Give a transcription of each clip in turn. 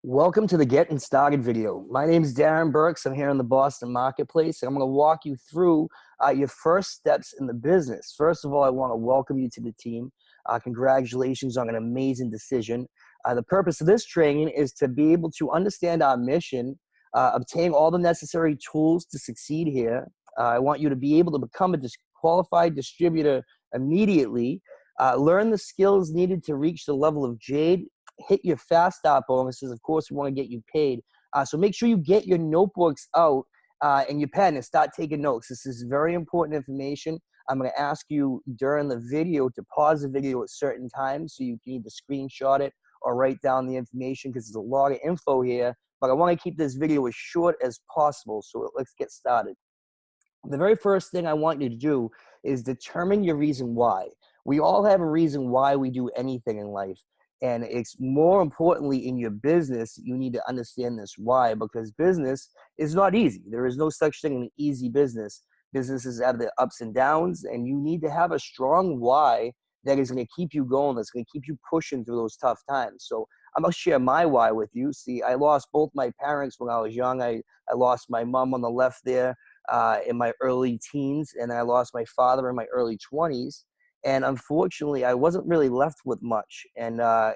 Welcome to the Getting Started video. My name is Darren Burks. I'm here in the Boston marketplace, and I'm going to walk you through your first steps in the business. First of all, I want to welcome you to the team. Congratulations on an amazing decision. The purpose of this training is to be able to understand our mission, obtain all the necessary tools to succeed here. I want you to be able to become a qualified distributor immediately, learn the skills needed to reach the level of Jade, hit your fast start bonuses. Of course, we want to get you paid. So make sure you get your notebooks out and your pen and start taking notes. This is very important information. I'm going to ask you during the video to pause the video at certain times so you can either screenshot it or write down the information because there's a lot of info here. But I want to keep this video as short as possible. So let's get started. The very first thing I want you to do is determine your reason why. We all have a reason why we do anything in life. And it's more importantly in your business, you need to understand this why, because business is not easy. There is no such thing in an easy business. Businesses have their ups and downs, and you need to have a strong why that is going to keep you going, that's going to keep you pushing through those tough times. So I'm going to share my why with you. See, I lost both my parents when I was young. I lost my mom on the left there in my early teens, and I lost my father in my early 20s. And unfortunately, I wasn't really left with much, and I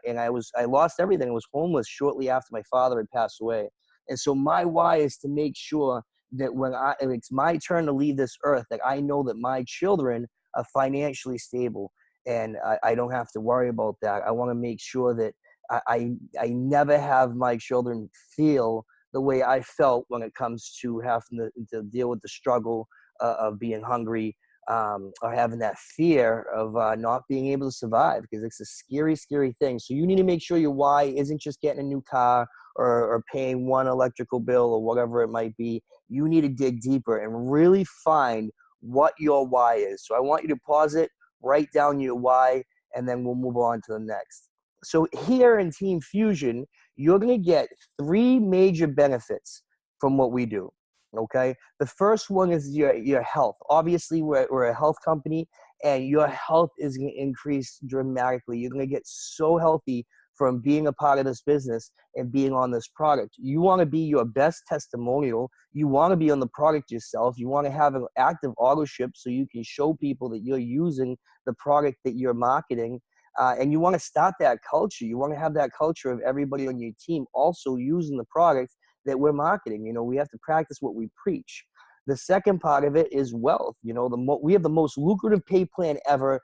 lost everything. I was homeless shortly after my father had passed away. And so my why is to make sure that when it's my turn to leave this earth, that I know that my children are financially stable, and I don't have to worry about that. I want to make sure that I never have my children feel the way I felt when it comes to having to deal with the struggle of being hungry, or having that fear of not being able to survive, because it's a scary, scary thing. So you need to make sure your why isn't just getting a new car or paying one electrical bill or whatever it might be. You need to dig deeper and really find what your why is. So I want you to pause it, write down your why, and then we'll move on to the next. So here in Team Fusion, you're going to get three major benefits from what we do. Okay. The first one is your health. Obviously, we're a health company, and your health is going to increase dramatically. You're going to get so healthy from being a part of this business and being on this product. You want to be your best testimonial. You want to be on the product yourself. You want to have an active auto ship so you can show people that you're using the product that you're marketing. And you want to start that culture. You want to have that culture of everybody on your team also using the product that we're marketing. You know, we have to practice what we preach. The second part of it is wealth. You know, we have the most lucrative pay plan ever.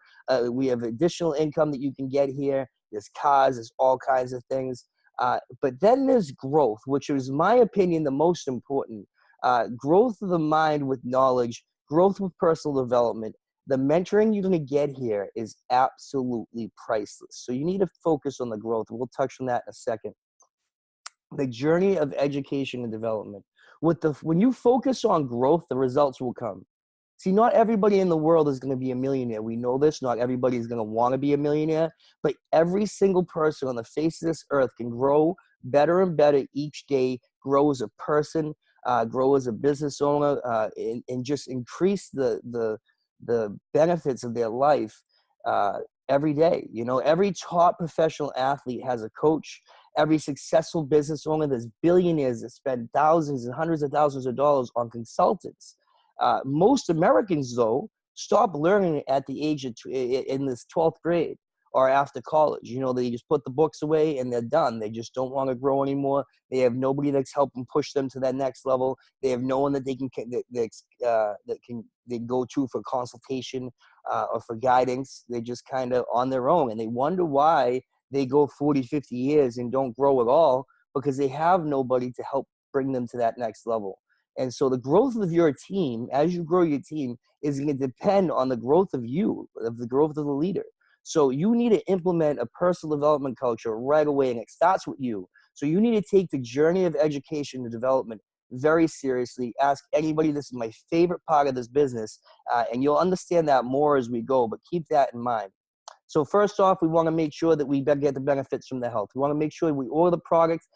We have additional income that you can get here. There's cars, there's all kinds of things. But then there's growth, which is, my opinion, the most important. Growth of the mind with knowledge, growth with personal development. The mentoring you're going to get here is absolutely priceless. So you need to focus on the growth. We'll touch on that in a second. The journey of education and development. When you focus on growth, the results will come. See, not everybody in the world is going to be a millionaire. We know this. Not everybody is going to want to be a millionaire, but every single person on the face of this earth can grow better and better each day, grow as a person, grow as a business owner, and just increase the benefits of their life every day. You know, every top professional athlete has a coach. Every successful business owner, there's billionaires that spend thousands and hundreds of thousands of dollars on consultants. Most Americans, though, stop learning at the age of in this 12th grade or after college. You know, they just put the books away and they're done. They just don't want to grow anymore. They have nobody that's helping push them to that next level. They have no one that they go to for consultation or for guidance. They just kind of on their own, and they wonder why they go 40, 50 years and don't grow at all, because they have nobody to help bring them to that next level. And so the growth of your team, as you grow your team, is going to depend on the growth of you, of the growth of the leader. So you need to implement a personal development culture right away, and it starts with you. So you need to take the journey of education and development very seriously. Ask anybody. This is my favorite part of this business, and you'll understand that more as we go, but keep that in mind. So first off, we want to make sure that we get the benefits from the health. We want to make sure we order the product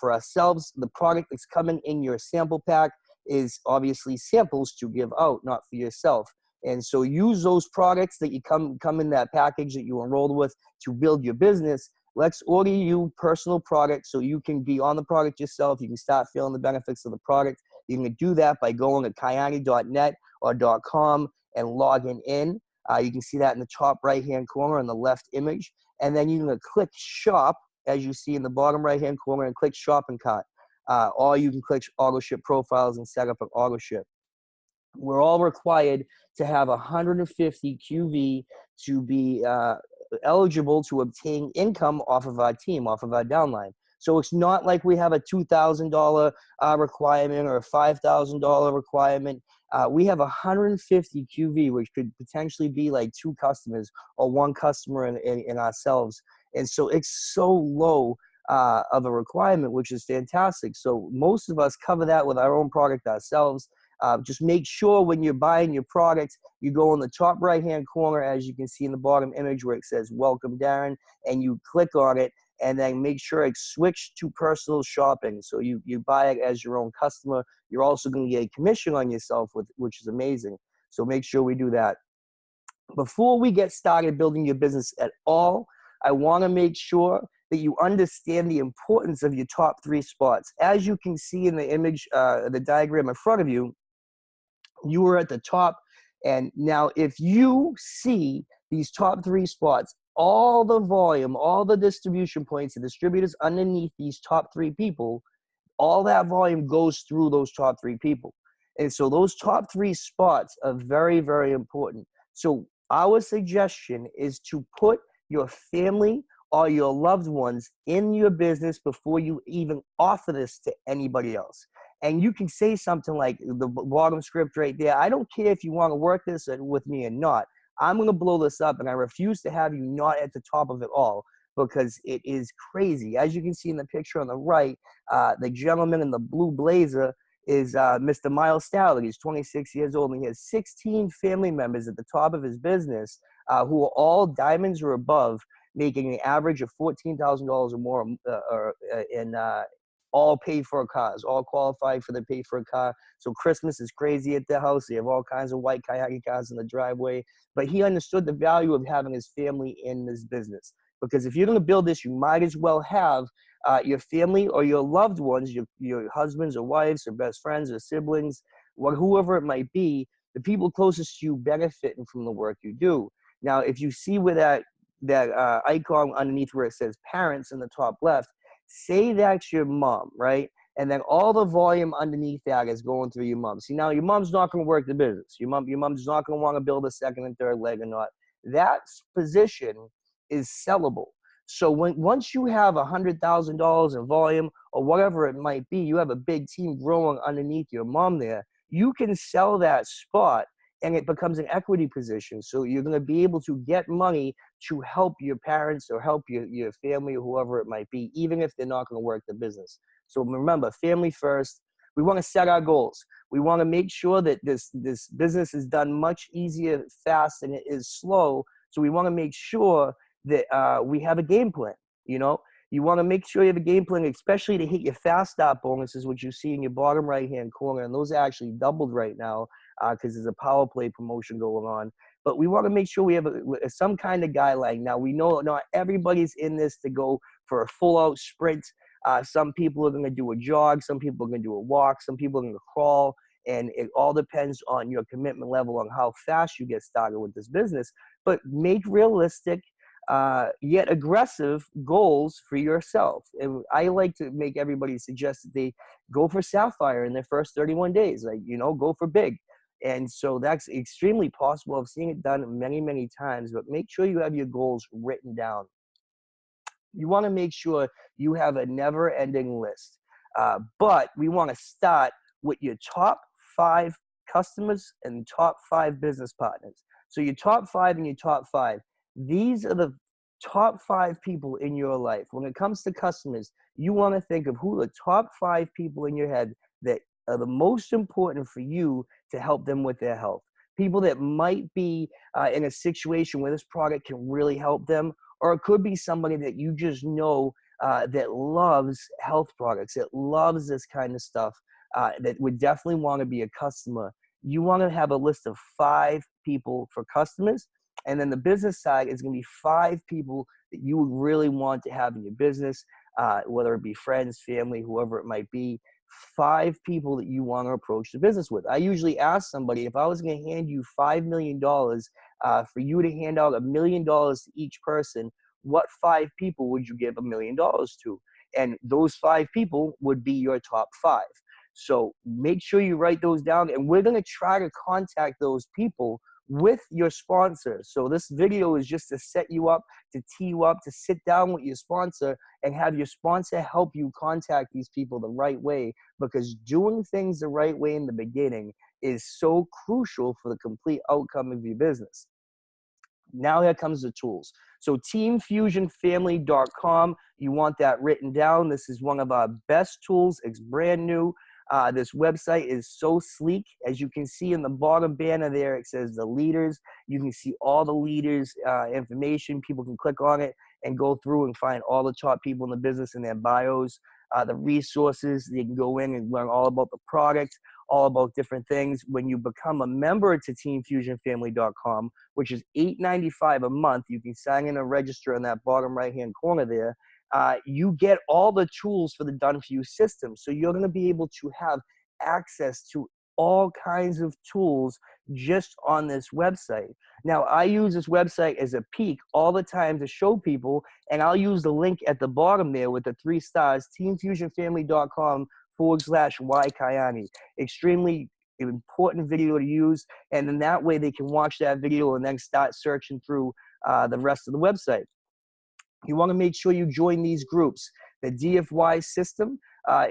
for ourselves. The product that's coming in your sample pack is obviously samples to give out, not for yourself. And so use those products that you come in that package that you enrolled with to build your business. Let's order you personal products so you can be on the product yourself. You can start feeling the benefits of the product. You can do that by going to kyani.net or .com and logging in. You can see that in the top right-hand corner in the left image. And then you're going to click shop, as you see in the bottom right-hand corner, and click shopping cart. Or you can click auto ship profiles and set up an auto ship. We're all required to have 150 QV to be eligible to obtain income off of our team, off of our downline. So it's not like we have a $2,000 requirement or a $5,000 requirement. We have 150 QV, which could potentially be like 2 customers or 1 customer in ourselves. And so it's so low of a requirement, which is fantastic. So most of us cover that with our own product ourselves. Just make sure when you're buying your product, you go in the top right-hand corner, as you can see in the bottom image where it says Welcome Darren, and you click on it, and then make sure it's switched to personal shopping. So you buy it as your own customer. You're also going to get a commission on yourself, which is amazing. So make sure we do that. Before we get started building your business at all, I want to make sure that you understand the importance of your top 3 spots. As you can see in the image, the diagram in front of you, you are at the top. And now if you see these top 3 spots, all the volume, all the distribution points, the distributors underneath these top 3 people, all that volume goes through those top 3 people. And so those top 3 spots are very, very important. So our suggestion is to put your family or your loved ones in your business before you even offer this to anybody else. And you can say something like the bottom script right there. I don't care if you want to work this with me or not. I'm going to blow this up, and I refuse to have you not at the top of it all, because it is crazy. As you can see in the picture on the right, the gentleman in the blue blazer is Mr. Miles Stallard. He's 26 years old, and he has 16 family members at the top of his business who are all diamonds or above, making an average of $14,000 or more in all paid for cars, all qualified for the pay for a car. So Christmas is crazy at their house. They have all kinds of white Kayaki cars in the driveway. But he understood the value of having his family in this business. Because if you're going to build this, you might as well have your family or your loved ones, your husbands or wives or best friends or siblings, whoever it might be, the people closest to you benefiting from the work you do. Now, if you see where that icon underneath where it says parents in the top left, say that's your mom, right? And then all the volume underneath that is going through your mom. See, now your mom's not going to work the business. Your mom's not going to want to build a second and third leg or not. That position is sellable. So once you have $100,000 in volume or whatever it might be, you have a big team growing underneath your mom there, you can sell that spot and it becomes an equity position. So you're going to be able to get money to help your parents or help your family or whoever it might be, even if they're not going to work the business. So remember, family first. We want to set our goals. We want to make sure that this business is done much easier, fast, than it is slow. So we want to make sure that we have a game plan. You know, you want to make sure you have a game plan, especially to hit your fast start bonuses, which you see in your bottom right-hand corner. And those are actually doubled right now because there's a power play promotion going on. But we want to make sure we have some kind of guideline. Now, we know not everybody's in this to go for a full-out sprint. Some people are going to do a jog. Some people are going to do a walk. Some people are going to crawl. And it all depends on your commitment level on how fast you get started with this business. But make realistic, yet aggressive goals for yourself. And I like to make everybody suggest that they go for Sapphire in their first 31 days. Like, you know, go for big. And so that's extremely possible. I've seen it done many, many times, but make sure you have your goals written down. You want to make sure you have a never-ending list. But we want to start with your top 5 customers and top 5 business partners. So your top 5 and your top 5. These are the top 5 people in your life. When it comes to customers, you want to think of who the top 5 people in your head that are the most important for you to help them with their health. People that might be in a situation where this product can really help them, or it could be somebody that you just know that loves health products, that loves this kind of stuff, that would definitely want to be a customer. You want to have a list of 5 people for customers, and then the business side is going to be 5 people that you would really want to have in your business, whether it be friends, family, whoever it might be. 5 people that you want to approach the business with. I usually ask somebody, if I was going to hand you $5 million for you to hand out $1 million to each person, what 5 people would you give $1 million to? And those 5 people would be your top 5. So make sure you write those down, and we're going to try to contact those people with your sponsor. So this video is just to set you up, to tee you up, to sit down with your sponsor and have your sponsor help you contact these people the right way, because doing things the right way in the beginning is so crucial for the complete outcome of your business. Now here comes the tools. So teamfusionfamily.com, you want that written down. This is one of our best tools. It's brand new. This website is so sleek. As you can see in the bottom banner there, it says the leaders. You can see all the leaders' information. People can click on it and go through and find all the top people in the business and their bios, the resources. They can go in and learn all about the product, all about different things. When you become a member to teamfusionfamily.com, which is $8.95 a month, you can sign in and register in that bottom right-hand corner there. You get all the tools for the Done For You system. So you're going to be able to have access to all kinds of tools just on this website. Now, I use this website as a peek all the time to show people, and I'll use the link at the bottom there with the 3 stars, teamfusionfamily.com/Y Kayani. Extremely important video to use, and then that way they can watch that video and then start searching through the rest of the website. You want to make sure you join these groups. The DFY system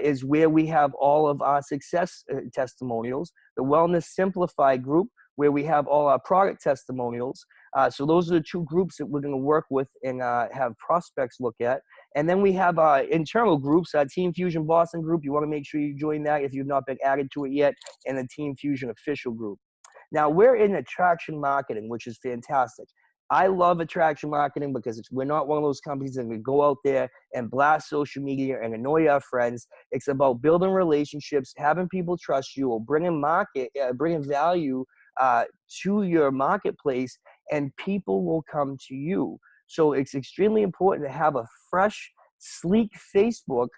is where we have all of our success testimonials. The Wellness Simplified group, where we have all our product testimonials. So those are the 2 groups that we're going to work with and have prospects look at. And then we have our internal groups, our Team Fusion Boston group. You want to make sure you join that if you've not been added to it yet, and the Team Fusion official group. Now, we're in attraction marketing, which is fantastic. I love attraction marketing because we're not one of those companies that can go out there and blast social media and annoy our friends. It's about building relationships, having people trust you, or bringing value to your marketplace, and people will come to you. So it's extremely important to have a fresh, sleek Facebook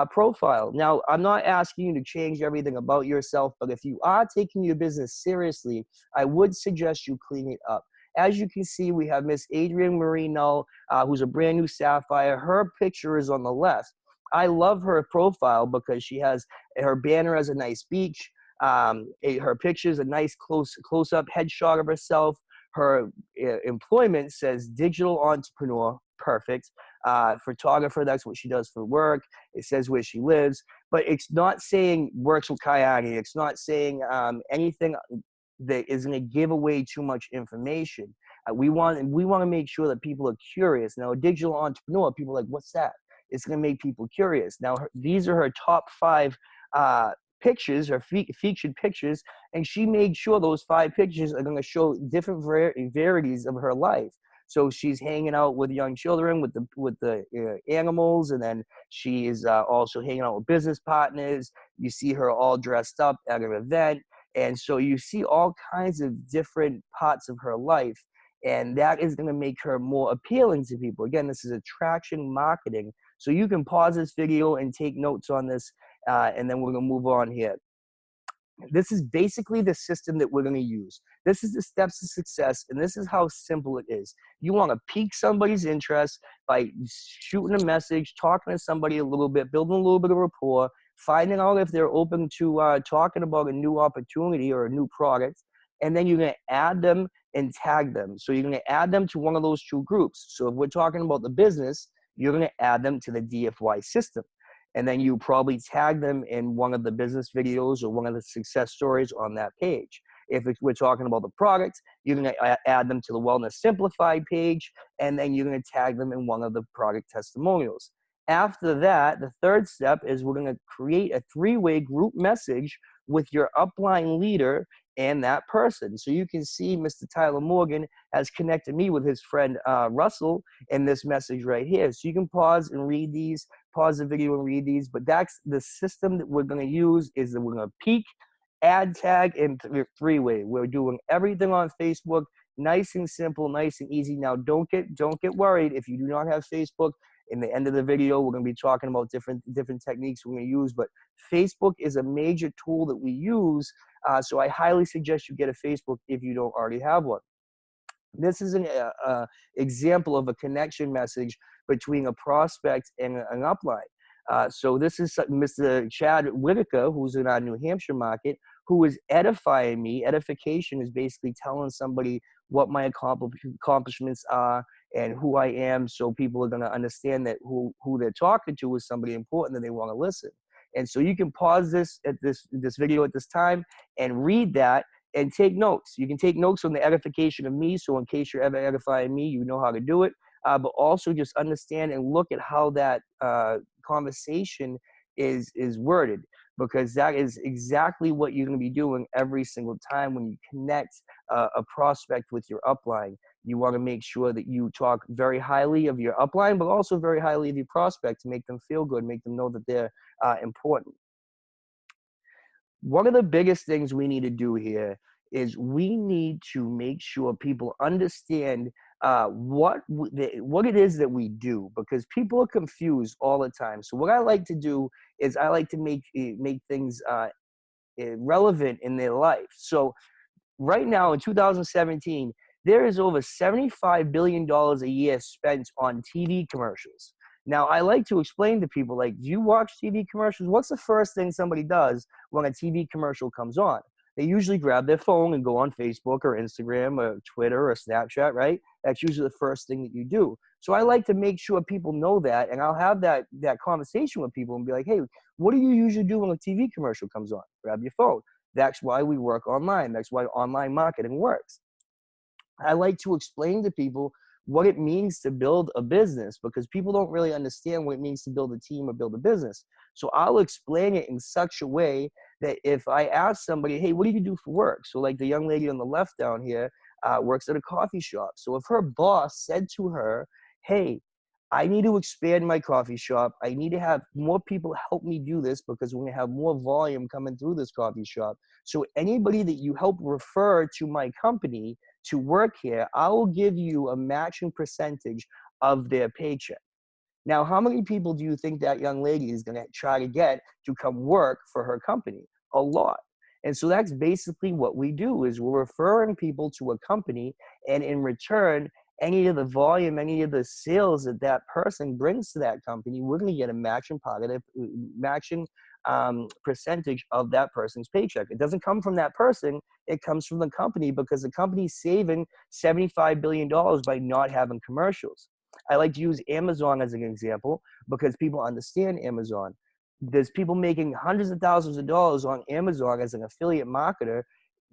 profile. Now, I'm not asking you to change everything about yourself, but if you are taking your business seriously, I would suggest you clean it up. As you can see, we have Miss Adrienne Marie Null, who's a brand new Sapphire. Her picture is on the left. I love her profile because she has her banner as a nice beach. Her picture is a nice close-up headshot of herself. Her employment says digital entrepreneur. Perfect. Photographer, that's what she does for work. It says where she lives, but it's not saying works with Kayani. It's not saying anything that is going to give away too much information. We want to make sure that people are curious. Now, a digital entrepreneur, people are like, what's that? It's going to make people curious. Now, these are her top 5 pictures, her featured pictures, and she made sure those 5 pictures are going to show different varieties of her life. So she's hanging out with young children, with the animals, and then she is also hanging out with business partners. You see her all dressed up at an event. And so you see all kinds of different parts of her life, and that is going to make her more appealing to people. Again, this is attraction marketing. So you can pause this video and take notes on this, and then we're going to move on here. This is basically the system that we're going to use. This is the steps to success, and this is how simple it is. You want to pique somebody's interest by shooting a message, talking to somebody a little bit, building a little bit of rapport, finding out if they're open to talking about a new opportunity or a new product, and then you're going to add them and tag them. So you're going to add them to one of those 2 groups. So if we're talking about the business, you're going to add them to the DFY system. And then you probably tag them in one of the business videos or one of the success stories on that page. If we're talking about the product, you're going to add them to the Wellness Simplified page, and then you're going to tag them in one of the product testimonials. After that, the 3rd step is we're going to create a 3-way group message with your upline leader and that person. So you can see Mr. Tyler Morgan has connected me with his friend Russell in this message right here. So you can pause and read these, pause the video and read these, but that's the system that we're going to use. Is that we're going to peak, add, tag, and 3-way. We're doing everything on Facebook Nice and simple, nice and easy. Now, don't get worried if you do not have Facebook. In the end of the video, we're going to be talking about different techniques we're going to use, but Facebook is a major tool that we use. So I highly suggest you get a Facebook if you don't already have one. This is an example of a connection message between a prospect and an upline. So this is Mr. Chad Whitaker, who's in our New Hampshire market, who is edifying me. Edification is basically telling somebody what my accomplishments are and who I am, so people are going to understand that who they're talking to is somebody important and they want to listen. And so you can pause this video at this time and read that and take notes. You can take notes on the edification of me, so in case you're ever edifying me, you know how to do it. But also just understand and look at how that conversation is worded, because that is exactly what you're going to be doing every single time when you connect a prospect with your upline. You want to make sure that you talk very highly of your upline, but also very highly of your prospect to make them feel good, make them know that they're important. One of the biggest things we need to do here is we need to make sure people understand what it is that we do, because people are confused all the time. So what I like to do is I like to make things relevant in their life. So right now in 2017, there is over $75 billion a year spent on TV commercials. Now, I like to explain to people, like, do you watch TV commercials? What's the first thing somebody does when a TV commercial comes on? They usually grab their phone and go on Facebook or Instagram or Twitter or Snapchat, right? That's usually the first thing that you do. So I like to make sure people know that, and I'll have that conversation with people and be like, hey, what do you usually do when a TV commercial comes on? Grab your phone. That's why we work online. That's why online marketing works. I like to explain to people what it means to build a business, because people don't really understand what it means to build a team or build a business. So I'll explain it in such a way that if I ask somebody, hey, what do you do for work? So like the young lady on the left down here works at a coffee shop. So if her boss said to her, hey, I need to expand my coffee shop. I need to have more people help me do this because we're going to have more volume coming through this coffee shop. So anybody that you help refer to my company to work here, I will give you a matching percentage of their paycheck. Now, how many people do you think that young lady is going to try to get to come work for her company? A lot. And so that's basically what we do, is we're referring people to a company, and in return, any of the volume, any of the sales that that person brings to that company, we're going to get a matching percentage of that person's paycheck. It doesn't come from that person. It comes from the company, because the company's saving $75 billion by not having commercials. I like to use Amazon as an example because people understand Amazon. There's people making hundreds of thousands of dollars on Amazon as an affiliate marketer.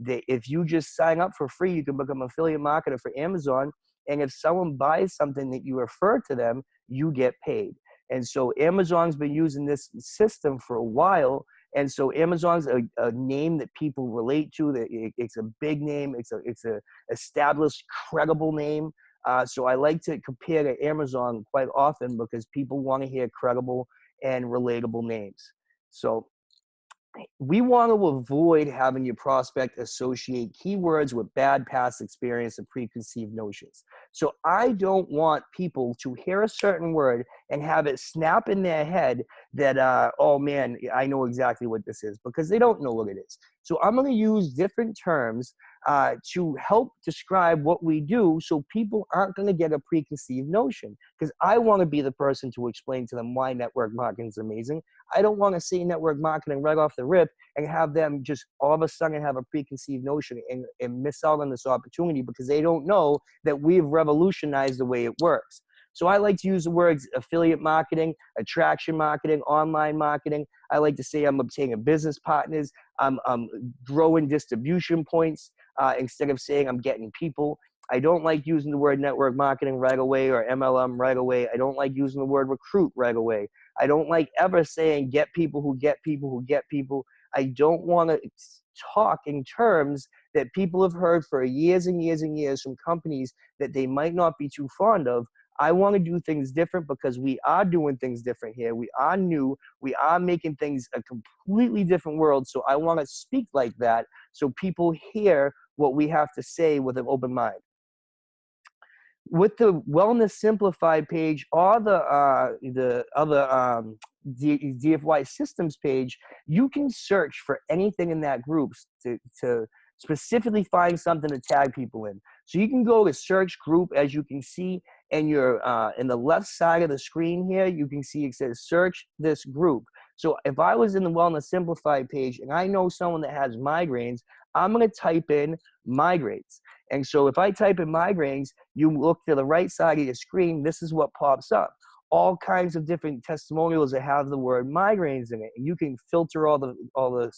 If you just sign up for free, you can become an affiliate marketer for Amazon. And if someone buys something that you refer to them, you get paid. And so Amazon's been using this system for a while. And so Amazon's a name that people relate to. It's a big name. It's a established, credible name. So I like to compare to Amazon quite often because people want to hear credible and relatable names. So we want to avoid having your prospect associate keywords with bad past experience and preconceived notions. So I don't want people to hear a certain word and have it snap in their head that, oh man, I know exactly what this is, because they don't know what it is. So I'm going to use different terms to help describe what we do, so people aren't going to get a preconceived notion, because I want to be the person to explain to them why network marketing is amazing. I don't want to say network marketing right off the rip and have them just all of a sudden have a preconceived notion and miss out on this opportunity because they don't know that we've revolutionized the way it works. So I like to use the words affiliate marketing, attraction marketing, online marketing. I like to say I'm obtaining business partners. I'm growing distribution points instead of saying I'm getting people. I don't like using the word network marketing right away or MLM right away. I don't like using the word recruit right away. I don't like ever saying get people who get people who get people. I don't want to talk in terms that people have heard for years and years and years from companies that they might not be too fond of. I want to do things different because we are doing things different here. We are new. We are making things a completely different world. So I want to speak like that so people hear what we have to say with an open mind. With the Wellness Simplified page or the other DFY Systems page, you can search for anything in that group to specifically find something to tag people in. So you can go to search group, as you can see, and you're in the left side of the screen here, you can see it says search this group. So if I was in the Wellness Simplified page and I know someone that has migraines, I'm going to type in migraines. And so if I type in migraines, you look to the right side of your screen, this is what pops up. All kinds of different testimonials that have the word migraines in it. And you can filter all the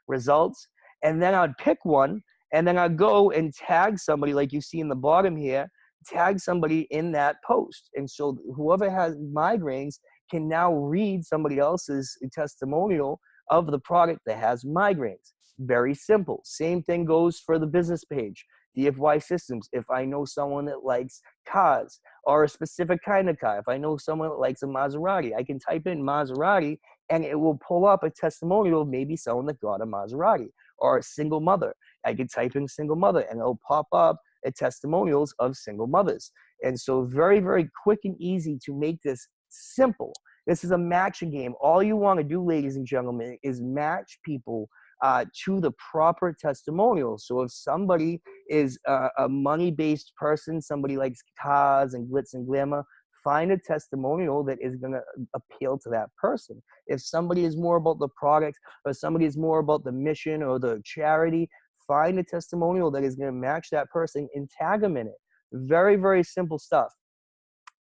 results. And then I'd pick one, and then I'd go and tag somebody like you see in the bottom here, tag somebody in that post. And so whoever has migraines can now read somebody else's testimonial of the product that has migraines. Very simple. Same thing goes for the business page. DFY Systems. If I know someone that likes cars or a specific kind of car, if I know someone that likes a Maserati, I can type in Maserati and it will pull up a testimonial of maybe someone that got a Maserati, or a single mother. I can type in single mother and it'll pop up testimonials of single mothers. And so very, very quick and easy to make this simple. This is a matching game. All you want to do, ladies and gentlemen, is match people to the proper testimonials. So if somebody is a money-based person, somebody likes cars and glitz and glamour, find a testimonial that is going to appeal to that person. If somebody is more about the product, or somebody is more about the mission or the charity, find a testimonial that is going to match that person and tag them in it. Very, very simple stuff.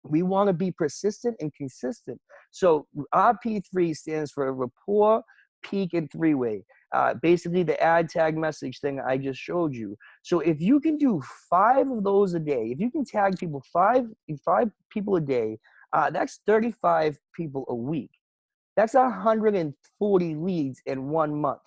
We want to be persistent and consistent. So RP3 stands for rapport, peak, and three-way. Basically the ad tag message thing I just showed you. So if you can do 5 of those a day, if you can tag people five people a day, that's 35 people a week. That's 140 leads in 1 month.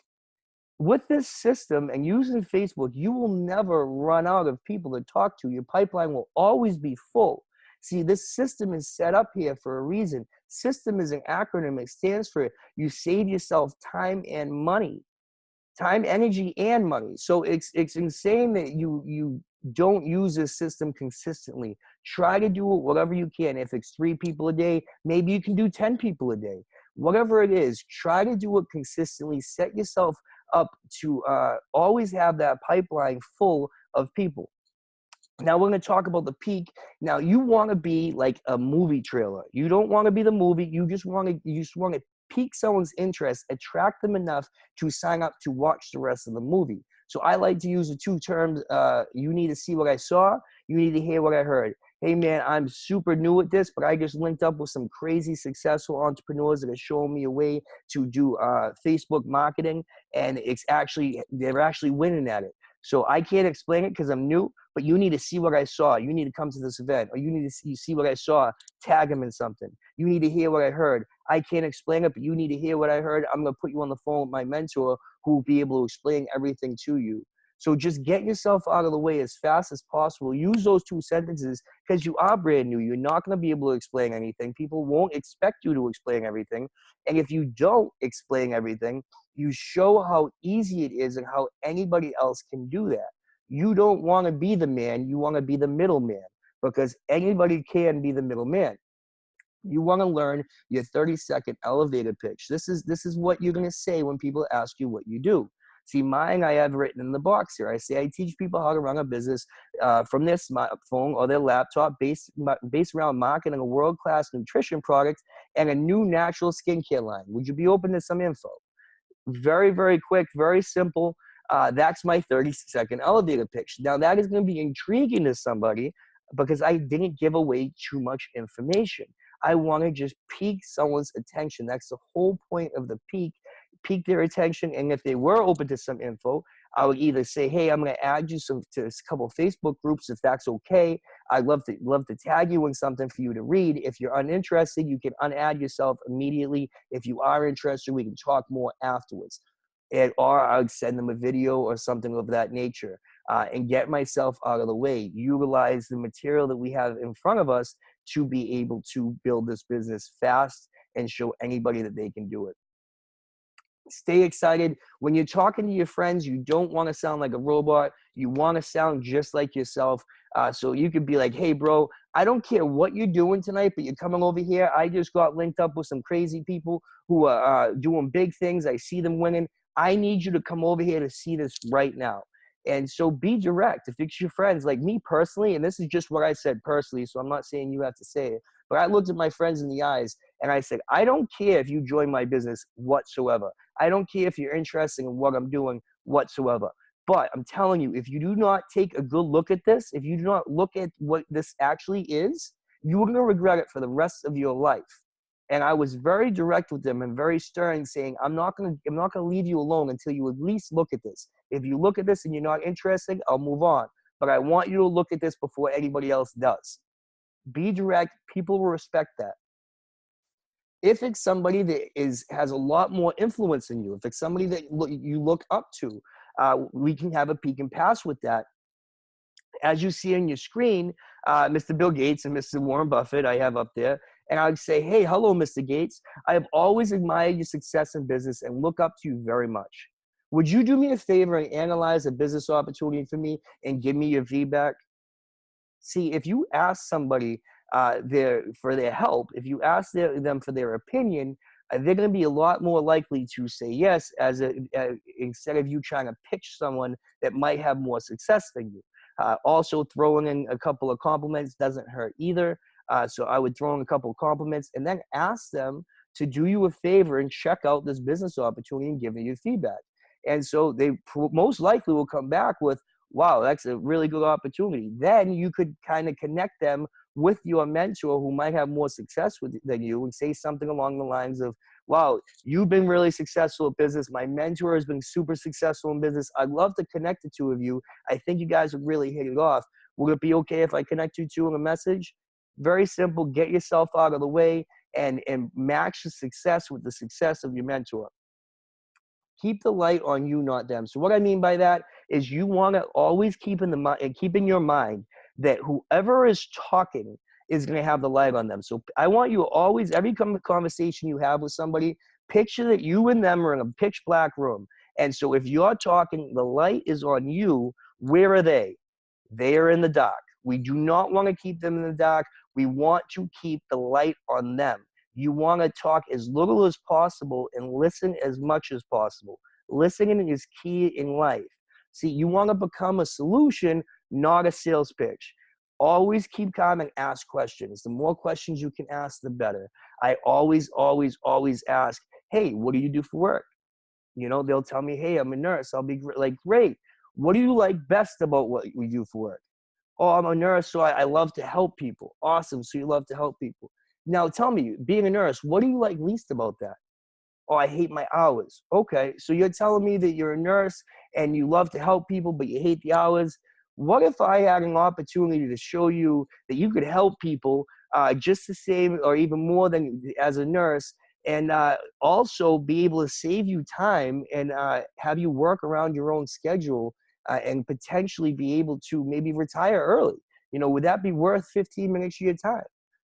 With this system and using Facebook, you will never run out of people to talk to. Your pipeline will always be full. See, this system is set up here for a reason. System is an acronym. It stands for you save yourself time and money. Time, energy, and money. So it's insane that you don't use this system consistently. Try to do it whatever you can. If it's 3 people a day, maybe you can do 10 people a day. Whatever it is, try to do it consistently. Set yourself up to always have that pipeline full of people. Now we're going to talk about the peak. Now you want to be like a movie trailer. You don't want to be the movie. You just want to pique someone's interest, attract them enough to sign up to watch the rest of the movie. So I like to use the 2 terms. You need to see what I saw. You need to hear what I heard. Hey man, I'm super new at this, but I just linked up with some crazy successful entrepreneurs that are showing me a way to do Facebook marketing, and they're actually winning at it. So I can't explain it because I'm new, but you need to see what I saw. You need to come to this event, or you need to see what I saw, tag them in something. You need to hear what I heard. I can't explain it, but you need to hear what I heard. I'm going to put you on the phone with my mentor who will be able to explain everything to you. So just get yourself out of the way as fast as possible. Use those 2 sentences because you are brand new. You're not going to be able to explain anything. People won't expect you to explain everything. And if you don't explain everything, you show how easy it is and how anybody else can do that. You don't want to be the man. You want to be the middleman, because anybody can be the middleman. You want to learn your 30-second elevator pitch. This is what you're going to say when people ask you what you do. See, mine I have written in the box here. I say I teach people how to run a business from their smartphone or their laptop based around marketing a world-class nutrition product and a new natural skincare line. Would you be open to some info? Very, very quick, very simple. That's my 30-second elevator pitch. Now, that is going to be intriguing to somebody because I didn't give away too much information. I want to just pique someone's attention. That's the whole point of the pique their attention. And if they were open to some info, I would either say, hey, I'm going to add you to a couple of Facebook groups if that's okay. I'd love to tag you in something for you to read. If you're uninterested, you can unadd yourself immediately. If you are interested, we can talk more afterwards. Or I would send them a video or something of that nature and get myself out of the way. Utilize the material that we have in front of us to be able to build this business fast and show anybody that they can do it. Stay excited. When you're talking to your friends, you don't want to sound like a robot. You want to sound just like yourself. So you could be like, hey, bro, I don't care what you're doing tonight, but you're coming over here. I just got linked up with some crazy people who are doing big things. I see them winning. I need you to come over here to see this right now. And so be direct. If it's your friends, like me personally, and this is just what I said personally, so I'm not saying you have to say it, but I looked at my friends in the eyes and I said, I don't care if you join my business whatsoever. I don't care if you're interested in what I'm doing whatsoever. But I'm telling you, if you do not take a good look at this, if you do not look at what this actually is, you're going to regret it for the rest of your life. And I was very direct with them and very stern, saying, I'm not going to leave you alone until you at least look at this. If you look at this and you're not interested, I'll move on. But I want you to look at this before anybody else does. Be direct. People will respect that. If it's somebody that has a lot more influence than you, if it's somebody that you look up to, we can have a peek and pass with that. As you see on your screen, Mr. Bill Gates and Mr. Warren Buffett, I have up there. And I would say, hey, hello, Mr. Gates. I have always admired your success in business and look up to you very much. Would you do me a favor and analyze a business opportunity for me and give me your feedback? See, if you ask somebody for their help, if you ask them for their opinion, they're going to be a lot more likely to say yes, instead of you trying to pitch someone that might have more success than you. Also, throwing in a couple of compliments doesn't hurt either. So I would throw in a couple of compliments and then ask them to do you a favor and check out this business opportunity and give you feedback. And so they most likely will come back with, wow, that's a really good opportunity. Then you could kind of connect them with your mentor who might have more success than you and say something along the lines of, wow, you've been really successful at business. My mentor has been super successful in business. I'd love to connect the two of you. I think you guys would really hit it off. Would it be okay if I connect you two in a message? Very simple. Get yourself out of the way and match the success with the success of your mentor. Keep the light on you, not them. So what I mean by that is you want to always keep in your mind that whoever is talking is going to have the light on them. So I want you always, every conversation you have with somebody, picture that you and them are in a pitch black room. And so if you're talking, the light is on you. Where are they? They are in the dark. We do not want to keep them in the dark. We want to keep the light on them. You want to talk as little as possible and listen as much as possible. Listening is key in life. See, you want to become a solution, not a sales pitch. Always keep calm and ask questions. The more questions you can ask, the better. I always, always, always ask, hey, what do you do for work? You know, they'll tell me, hey, I'm a nurse. I'll be like, great. What do you like best about what we do for work? Oh, I'm a nurse, so I love to help people. Awesome, so you love to help people. Now tell me, being a nurse, what do you like least about that? Oh, I hate my hours. Okay, so you're telling me that you're a nurse and you love to help people, but you hate the hours. What if I had an opportunity to show you that you could help people just the same or even more than as a nurse, and also be able to save you time and have you work around your own schedule and potentially be able to maybe retire early? You know, would that be worth 15 minutes of your time?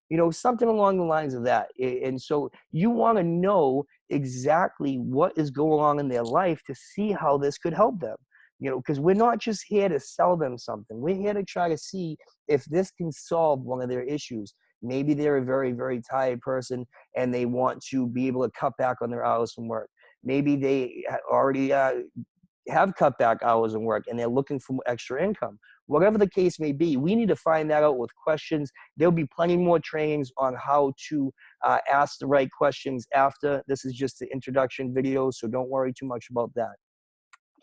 You know, something along the lines of that. And so you want to know exactly what is going on in their life to see how this could help them. You know, because we're not just here to sell them something. We're here to try to see if this can solve one of their issues. Maybe they're a very, very tired person and they want to be able to cut back on their hours from work. Maybe they already have cut back hours in work and they're looking for extra income. Whatever the case may be, we need to find that out with questions. There'll be plenty more trainings on how to ask the right questions after. This is just the introduction video, so don't worry too much about that.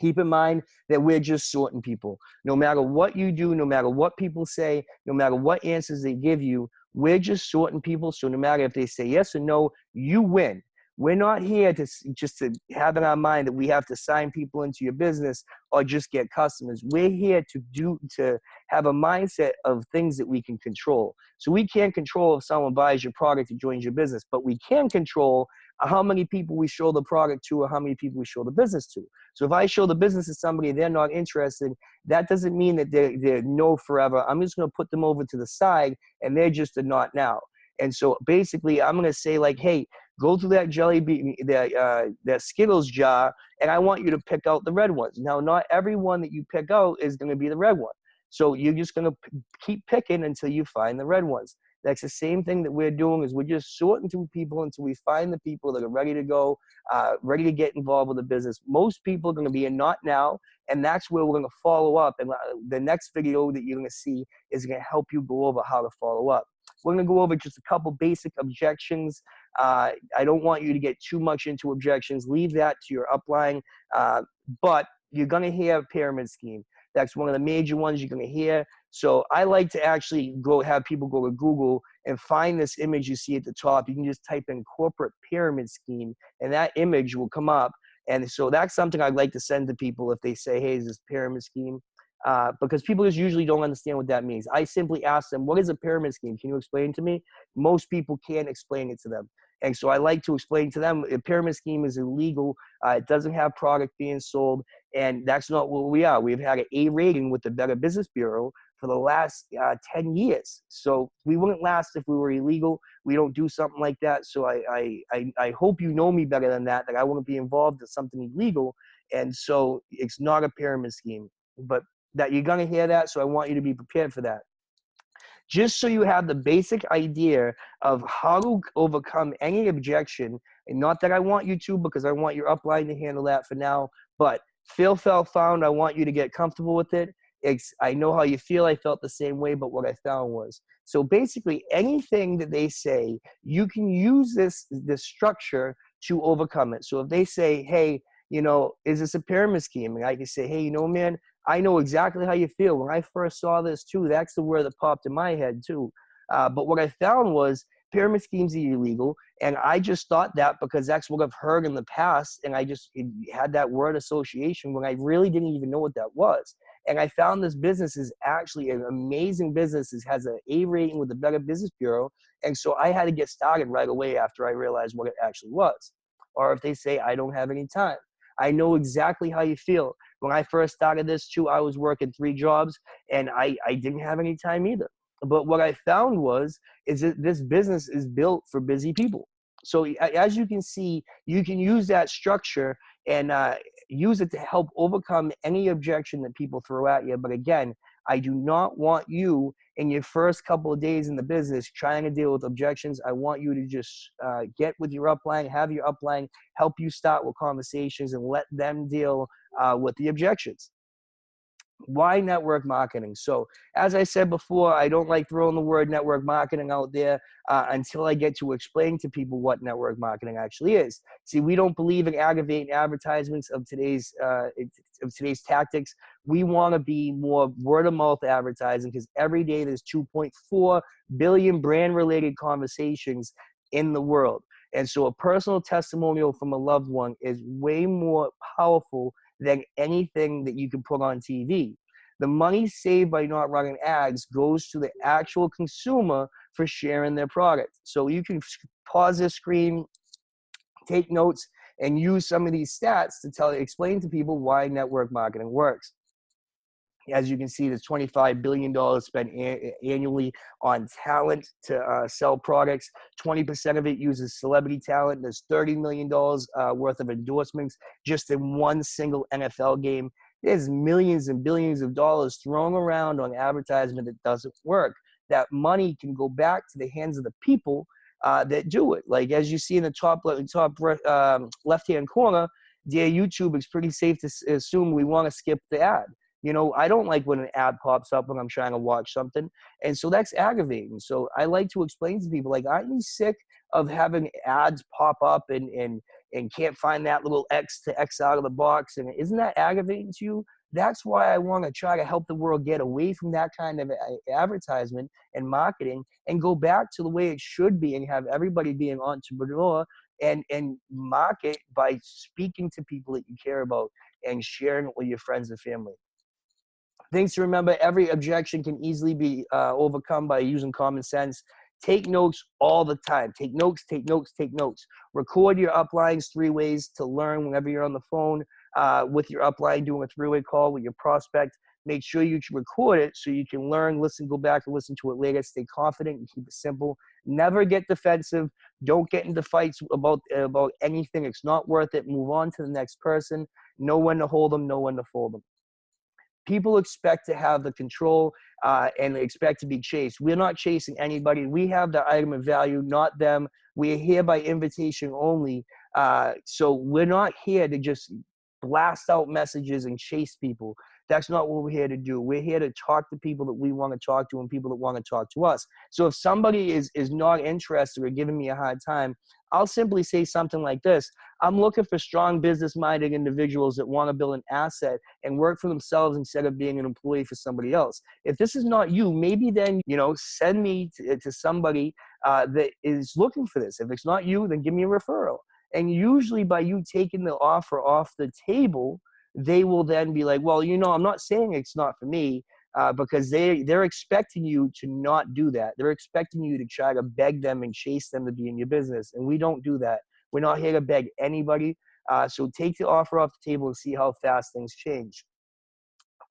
Keep in mind that we're just sorting people. No matter what you do, no matter what people say, no matter what answers they give you, we're just sorting people. So no matter if they say yes or no, you win. We're not here to just to have in our mind that we have to sign people into your business or just get customers. We're here to have a mindset of things that we can control. So we can't control if someone buys your product or joins your business, but we can control how many people we show the product to or how many people we show the business to. So if I show the business to somebody and they're not interested, that doesn't mean that they're no forever. I'm just going to put them over to the side and they're just a not now. And so basically I'm going to say like, hey, go through that jelly bean, that Skittles jar, and I want you to pick out the red ones. Now, not every one that you pick out is going to be the red one. So you're just going to keep picking until you find the red ones. That's the same thing that we're doing, is we're just sorting through people until we find the people that are ready to go, ready to get involved with the business. Most people are going to be in Not Now, and that's where we're going to follow up. And the next video that you're going to see is going to help you go over how to follow up. We're going to go over just a couple basic objections. I don't want you to get too much into objections. Leave that to your upline. But you're going to hear a pyramid scheme. That's one of the major ones you're going to hear. So I like to actually have people go to Google and find this image you see at the top. You can just type in corporate pyramid scheme, and that image will come up. And so that's something I'd like to send to people if they say, hey, is this pyramid scheme? Because people just usually don't understand what that means. I simply ask them, what is a pyramid scheme? Can you explain to me? Most people can't explain it to them. And so I like to explain to them, a pyramid scheme is illegal. It doesn't have product being sold. And that's not what we are. We've had an A rating with the Better Business Bureau for the last 10 years. So we wouldn't last if we were illegal. We don't do something like that. So I hope you know me better than that I wouldn't be involved in something illegal. And so it's not a pyramid scheme. But that you're going to hear that, so I want you to be prepared for that. Just so you have the basic idea of how to overcome any objection, and not that I want you to, because I want your upline to handle that for now, but fail, found, I want you to get comfortable with it. I know how you feel. I felt the same way, but what I found was, so basically anything that they say, you can use this structure to overcome it. So if they say, hey, is this a pyramid scheme? And I can say, hey, man, I know exactly how you feel. When I first saw this too, that's the word that popped in my head too. But what I found was pyramid schemes are illegal. And I just thought that because that's what I've heard in the past. And I just had that word association when I really didn't even know what that was. And I found this business is actually an amazing business. It has an A rating with the Better Business Bureau. And so I had to get started right away after I realized what it actually was. Or if they say, I don't have any time. I know exactly how you feel. When I first started this too, I was working 3 jobs and I didn't have any time either. But what I found is that this business is built for busy people. So as you can see, you can use that structure and use it to help overcome any objection that people throw at you. But again, I do not want you in your first couple of days in the business trying to deal with objections. I want you to just get with your upline, have your upline help you start with conversations and let them deal with the objections. Why network marketing? So as I said before, I don't like throwing the word network marketing out there until I get to explain to people what network marketing actually is. See, we don't believe in aggravating advertisements of today's tactics. We want to be more word of mouth advertising, because every day there's 2.4 billion brand related conversations in the world. And so a personal testimonial from a loved one is way more powerful than anything that you can put on TV. The money saved by not running ads goes to the actual consumer for sharing their product. So you can pause this screen, take notes, and use some of these stats to explain to people why network marketing works. As you can see, there's $25 billion spent annually on talent to sell products. 20% of it uses celebrity talent. There's $30 million worth of endorsements just in one single NFL game. There's millions and billions of dollars thrown around on advertisement that doesn't work. That money can go back to the hands of the people that do it. Like as you see in the top left-hand corner, dear YouTube, it's pretty safe to assume we want to skip the ad. I don't like when an ad pops up when I'm trying to watch something. And so that's aggravating. So I like to explain to people, like, aren't you sick of having ads pop up and can't find that little X to X out of the box? And isn't that aggravating to you? That's why I want to try to help the world get away from that kind of advertisement and marketing and go back to the way it should be and have everybody be an entrepreneur and market by speaking to people that you care about and sharing it with your friends and family. Things to remember: every objection can easily be overcome by using common sense. Take notes all the time. Take notes, take notes, take notes. Record your uplines 3 ways to learn whenever you're on the phone with your upline, doing a 3-way call with your prospect. Make sure you record it so you can learn, listen, go back and listen to it later. Stay confident and keep it simple. Never get defensive. Don't get into fights about anything. It's not worth it. Move on to the next person. Know when to hold them, know when to fold them. People expect to have the control and expect to be chased. We're not chasing anybody. We have the item of value, not them. We're here by invitation only. So we're not here to just blast out messages and chase people. That's not what we're here to do. We're here to talk to people that we want to talk to and people that want to talk to us. So if somebody is not interested or giving me a hard time, I'll simply say something like this. I'm looking for strong business-minded individuals that want to build an asset and work for themselves instead of being an employee for somebody else. If this is not you, maybe then, send me to somebody that is looking for this. If it's not you, then give me a referral. And usually by you taking the offer off the table, they will then be like, well, I'm not saying it's not for me, because they're expecting you to not do that. They're expecting you to try to beg them and chase them to be in your business. And we don't do that. We're not here to beg anybody. So take the offer off the table and see how fast things change.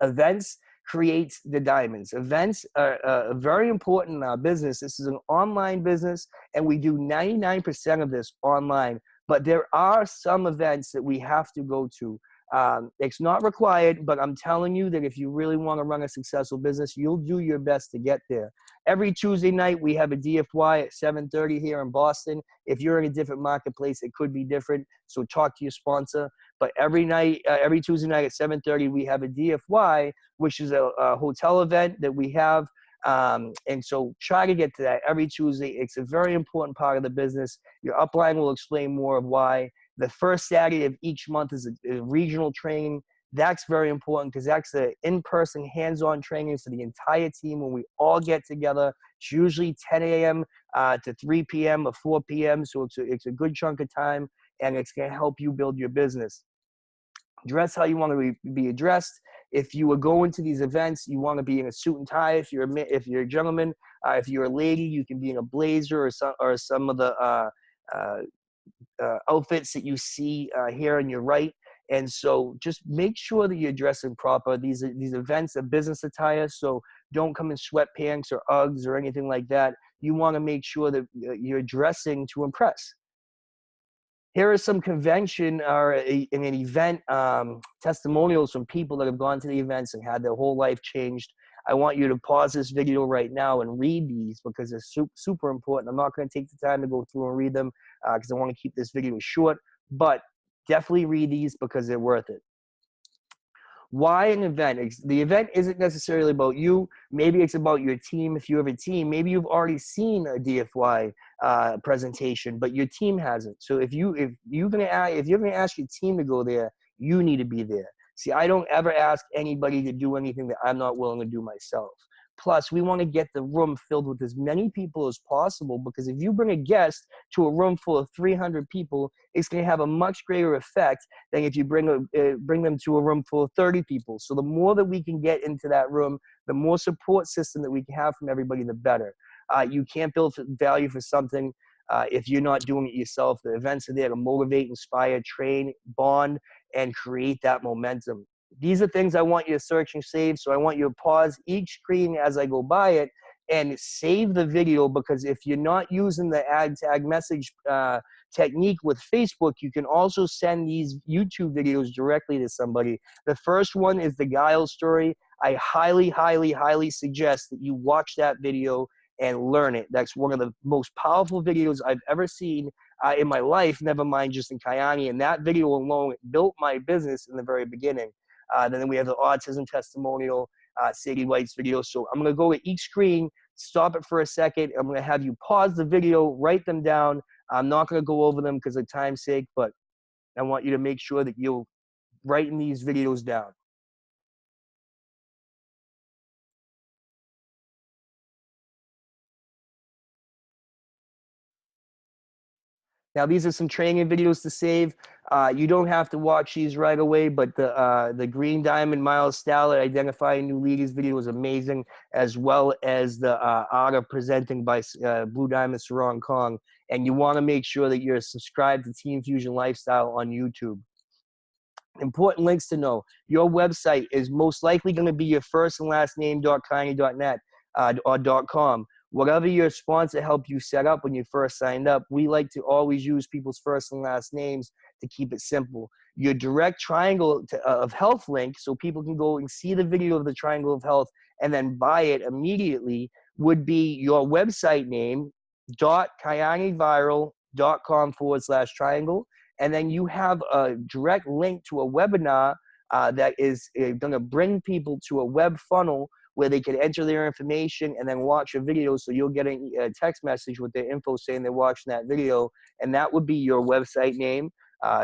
Events create the diamonds. Events are very important in our business. This is an online business, and we do 99% of this online. But there are some events that we have to go to. It's not required, but I'm telling you that if you really want to run a successful business, you'll do your best to get there. Every Tuesday night, we have a DFY at 7:30 here in Boston. If you're in a different marketplace, it could be different. So talk to your sponsor. But every Tuesday night at 7:30, we have a DFY, which is a hotel event that we have. And so try to get to that every Tuesday. It's a very important part of the business. Your upline will explain more of why. The first Saturday of each month is a regional training. That's very important because that's an in-person, hands-on training for the entire team when we all get together. It's usually 10 a.m. To 3 p.m. or 4 p.m. So it's a good chunk of time, and it's going to help you build your business. Dress how you want to be addressed. If you are going to these events, you want to be in a suit and tie. If you're a gentleman, if you're a lady, you can be in a blazer or some of the outfits that you see here on your right. And so just make sure that you're dressing proper. These events are business attire, so don't come in sweatpants or Uggs or anything like that. You want to make sure that you're dressing to impress. Here are some convention or an event testimonials from people that have gone to the events and had their whole life changed. I want you to pause this video right now and read these because they're super important. I'm not going to take the time to go through and read them because I want to keep this video short, but definitely read these because they're worth it. Why an event? The event isn't necessarily about you. Maybe it's about your team. If you have a team, maybe you've already seen a DFY presentation, but your team hasn't. So if you're gonna ask your team to go there, you need to be there. See, I don't ever ask anybody to do anything that I'm not willing to do myself. Plus, we want to get the room filled with as many people as possible because if you bring a guest to a room full of 300 people, it's going to have a much greater effect than if you bring them to a room full of 30 people. So the more that we can get into that room, the more support system that we can have from everybody, the better. You can't build value for something if you're not doing it yourself. The events are there to motivate, inspire, train, bond, and create that momentum. These are things I want you to search and save. So I want you to pause each screen as I go by it and save the video, because if you're not using the add tag message technique with Facebook, you can also send these YouTube videos directly to somebody. The first one is the Guile story. I highly, highly, highly suggest that you watch that video and learn it. That's one of the most powerful videos I've ever seen in my life, never mind just in Kyani. And that video alone built my business in the very beginning. Then we have the autism testimonial, Sadie White's video. So I'm going to go to each screen, stop it for a second. I'm going to have you pause the video, write them down. I'm not going to go over them because of time's sake, but I want you to make sure that you're writing these videos down. Now, these are some training videos to save. You don't have to watch these right away, but the Green Diamond Miles Stallard Identifying New Leaders video is amazing, as well as the Art of Presenting by Blue Diamond Sarong Kong. And you want to make sure that you're subscribed to Team Fusion Lifestyle on YouTube. Important links to know. Your website is most likely going to be your first and last name .net or .com. Whatever your sponsor helped you set up when you first signed up, we like to always use people's first and last names to keep it simple. Your direct triangle of health link, so people can go and see the video of the triangle of health and then buy it immediately, would be your website name, kayaneviral.com/triangle. And then you have a direct link to a webinar that is going to bring people to a web funnel where they can enter their information and then watch a video. So you'll get a text message with their info saying they're watching that video. And that would be your website name.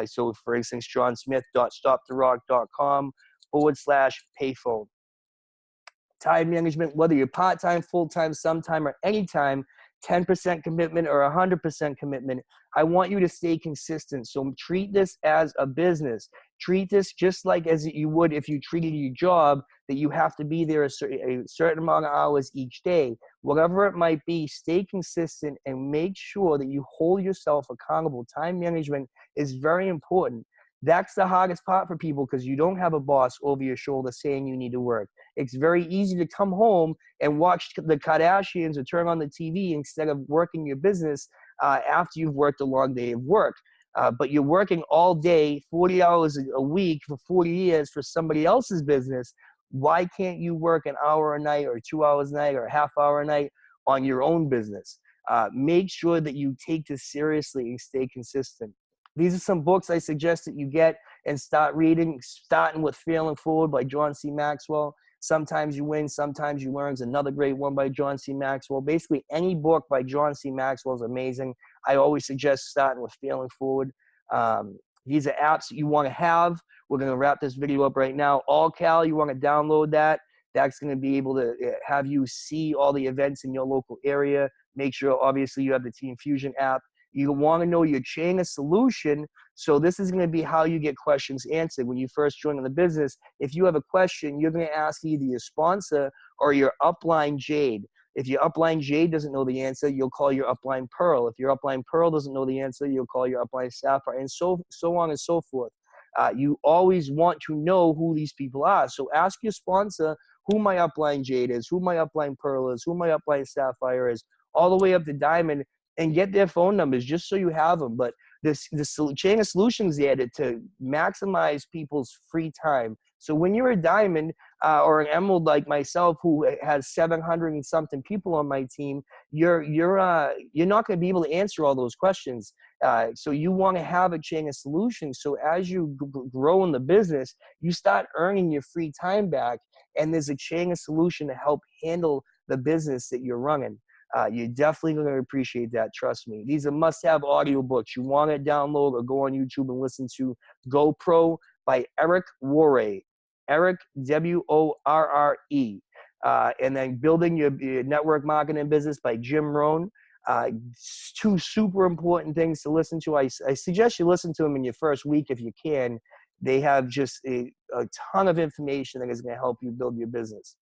So for instance, johnsmith.stoptherock.com/payphone. Time management, whether you're part-time, full-time, sometime, or anytime, 10% commitment or 100% commitment, I want you to stay consistent. So treat this as a business. Treat this just like as you would if you treated your job, that you have to be there a certain amount of hours each day. Whatever it might be, stay consistent and make sure that you hold yourself accountable. Time management is very important. That's the hardest part for people because you don't have a boss over your shoulder saying you need to work. It's very easy to come home and watch the Kardashians or turn on the TV instead of working your business after you've worked a long day of work. But you're working all day, 40 hours a week for 40 years for somebody else's business. Why can't you work an hour a night or 2 hours a night or a half hour a night on your own business? Make sure that you take this seriously and stay consistent. These are some books I suggest that you get and start reading, starting with Failing Forward by John C. Maxwell. Sometimes You Win, Sometimes You Learn is another great one by John C. Maxwell. Basically, any book by John C. Maxwell is amazing. I always suggest starting with Failing Forward. These are apps that you want to have. We're going to wrap this video up right now. AllCal, you want to download that. That's going to be able to have you see all the events in your local area. Make sure, obviously, you have the Team Fusion app. You want to know your chain of solution. So this is going to be how you get questions answered when you first join in the business. If you have a question, you're going to ask either your sponsor or your upline Jade. If your upline Jade doesn't know the answer, you'll call your upline Pearl. If your upline Pearl doesn't know the answer, you'll call your upline Sapphire, and so on and so forth. You always want to know who these people are. So ask your sponsor who my upline Jade is, who my upline Pearl is, who my upline Sapphire is, all the way up to Diamond, and get their phone numbers just so you have them. But this chain of solutions there to maximize people's free time. So when you're a diamond or an emerald like myself, who has 700 and something people on my team, you're not going to be able to answer all those questions. So you want to have a chain of solutions. So as you grow in the business, you start earning your free time back, and there's a chain of solution to help handle the business that you're running. You're definitely going to appreciate that. Trust me. These are must-have audiobooks. You want to download or go on YouTube and listen to GoPro by Eric Worre. Eric, W-O-R-R-E. And then Building Your Network Marketing Business by Jim Rohn. Two super important things to listen to. I suggest you listen to them in your first week if you can. They have just a ton of information that is going to help you build your business.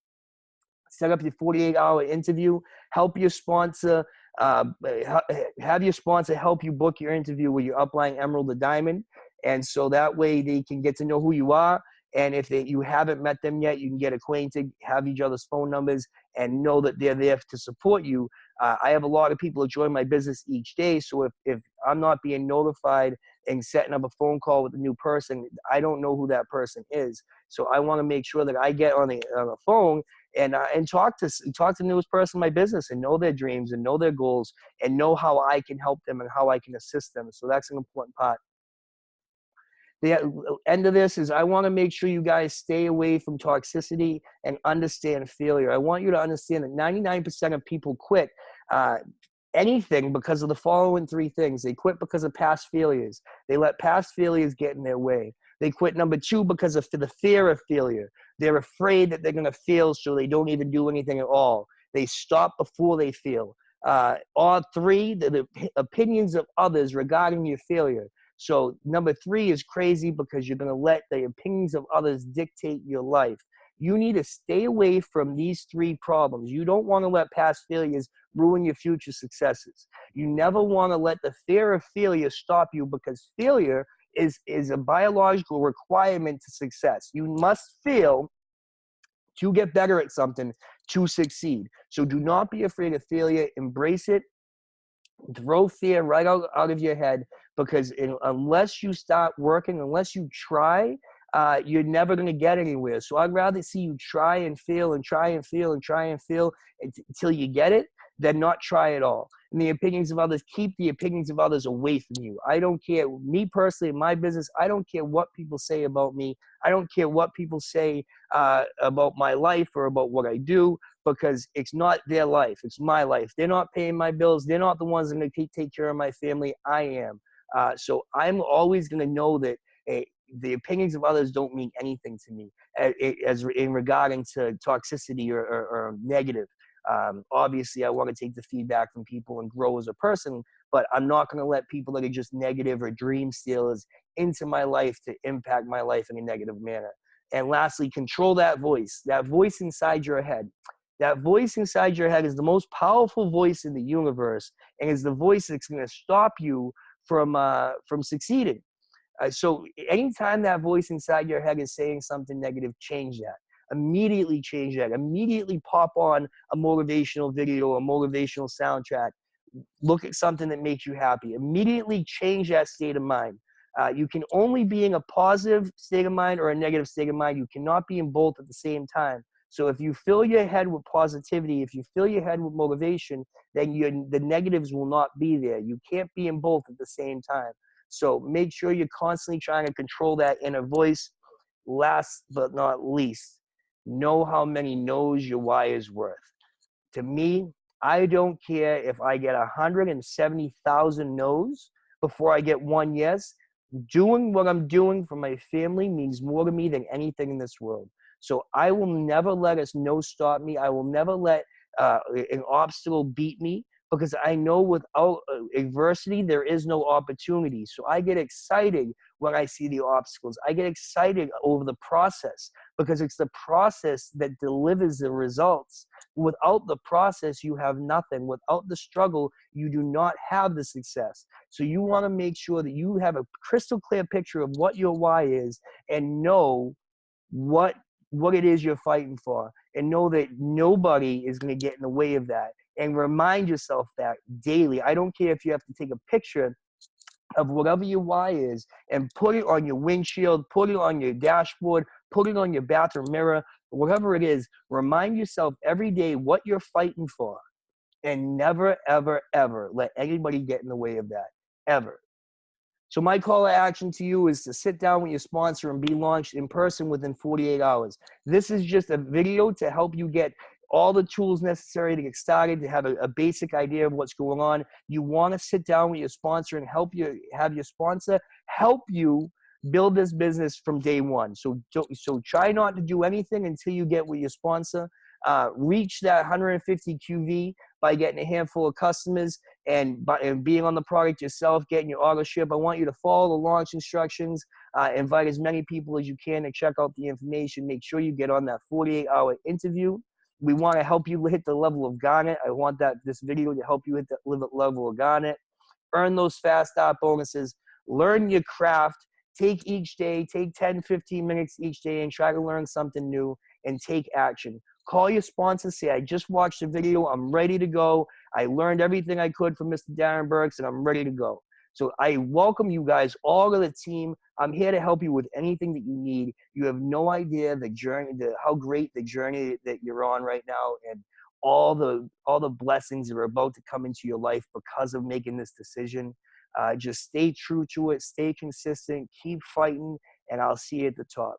Set up your 48-hour interview. Help your sponsor. Have your sponsor help you book your interview with your upline Emerald or Diamond. And so that way they can get to know who you are. And if you haven't met them yet, you can get acquainted, have each other's phone numbers, and know that they're there to support you. I have a lot of people that join my business each day. So if I'm not being notified and setting up a phone call with a new person, I don't know who that person is. So I want to make sure that I get on the phone and talk to the newest person in my business and know their dreams and know their goals and know how I can help them and how I can assist them. So that's an important part. The end of this is I want to make sure you guys stay away from toxicity and understand failure. I want you to understand that 99% of people quit anything because of the following three things. They quit because of past failures. They let past failures get in their way. They quit, number two, because of the fear of failure. They're afraid that they're going to fail, so they don't even do anything at all. They stop before they fail. Or three, the opinions of others regarding your failure. So number three is crazy because you're going to let the opinions of others dictate your life. You need to stay away from these three problems. You don't want to let past failures ruin your future successes. You never want to let the fear of failure stop you, because failure is a biological requirement to success. You must fail to get better at something to succeed. So do not be afraid of failure. Embrace it. Throw fear right out of your head, because unless you start working, unless you try, you're never going to get anywhere. So I'd rather see you try and fail and try and fail and try and fail until you get it than not try at all. And the opinions of others, keep the opinions of others away from you. I don't care. Me personally, in my business, I don't care what people say about me. I don't care what people say about my life or about what I do, because it's not their life. It's my life. They're not paying my bills. They're not the ones that are going to take care of my family. I am. So I'm always going to know that the opinions of others don't mean anything to me as in regarding to toxicity or negative. Obviously, I want to take the feedback from people and grow as a person, but I'm not going to let people that are just negative or dream stealers into my life to impact my life in a negative manner. And lastly, control that voice inside your head. That voice inside your head is the most powerful voice in the universe, and is the voice that's going to stop you from succeeding. So anytime that voice inside your head is saying something negative, change that. Immediately change that. Immediately pop on a motivational video, a motivational soundtrack. Look at something that makes you happy. Immediately change that state of mind. You can only be in a positive state of mind or a negative state of mind. You cannot be in both at the same time. So if you fill your head with positivity, if you fill your head with motivation, then the negatives will not be there. You can't be in both at the same time. So make sure you're constantly trying to control that inner voice. Last but not least, know how many no's your why is worth. To me, I don't care if I get 170,000 no's before I get one yes. Doing what I'm doing for my family means more to me than anything in this world. So I will never let a no stop me. I will never let an obstacle beat me, because I know without adversity, there is no opportunity. So I get excited when I see the obstacles. I get excited over the process, because it's the process that delivers the results. Without the process, you have nothing. Without the struggle, you do not have the success. So you want to make sure that you have a crystal clear picture of what your why is, and know what it is you're fighting for, and know that nobody is going to get in the way of that. And remind yourself that daily. I don't care if you have to take a picture of whatever your why is and put it on your windshield, put it on your dashboard, put it on your bathroom mirror, whatever it is. Remind yourself every day what you're fighting for, and never, ever, ever let anybody get in the way of that, ever. So my call to action to you is to sit down with your sponsor and be launched in person within 48 hours. This is just a video to help you get all the tools necessary to get started, to have a basic idea of what's going on. You want to sit down with your sponsor and have your sponsor help you build this business from day one. So try not to do anything until you get with your sponsor. Reach that 150 QV by getting a handful of customers and being on the product yourself, getting your auto ship. I want you to follow the launch instructions, invite as many people as you can to check out the information. Make sure you get on that 48-hour interview. We want to help you hit the level of Garnet. I want this video to help you hit the level of Garnet. Earn those fast start bonuses. Learn your craft. Take each day, take 10, 15 minutes each day and try to learn something new and take action. Call your sponsor, say, I just watched the video, I'm ready to go. I learned everything I could from Mr. Darren Burks, and I'm ready to go. So I welcome you guys all to the team. I'm here to help you with anything that you need. You have no idea the journey, how great the journey that you're on right now, and all the blessings that are about to come into your life because of making this decision. Just stay true to it, stay consistent, keep fighting, and I'll see you at the top.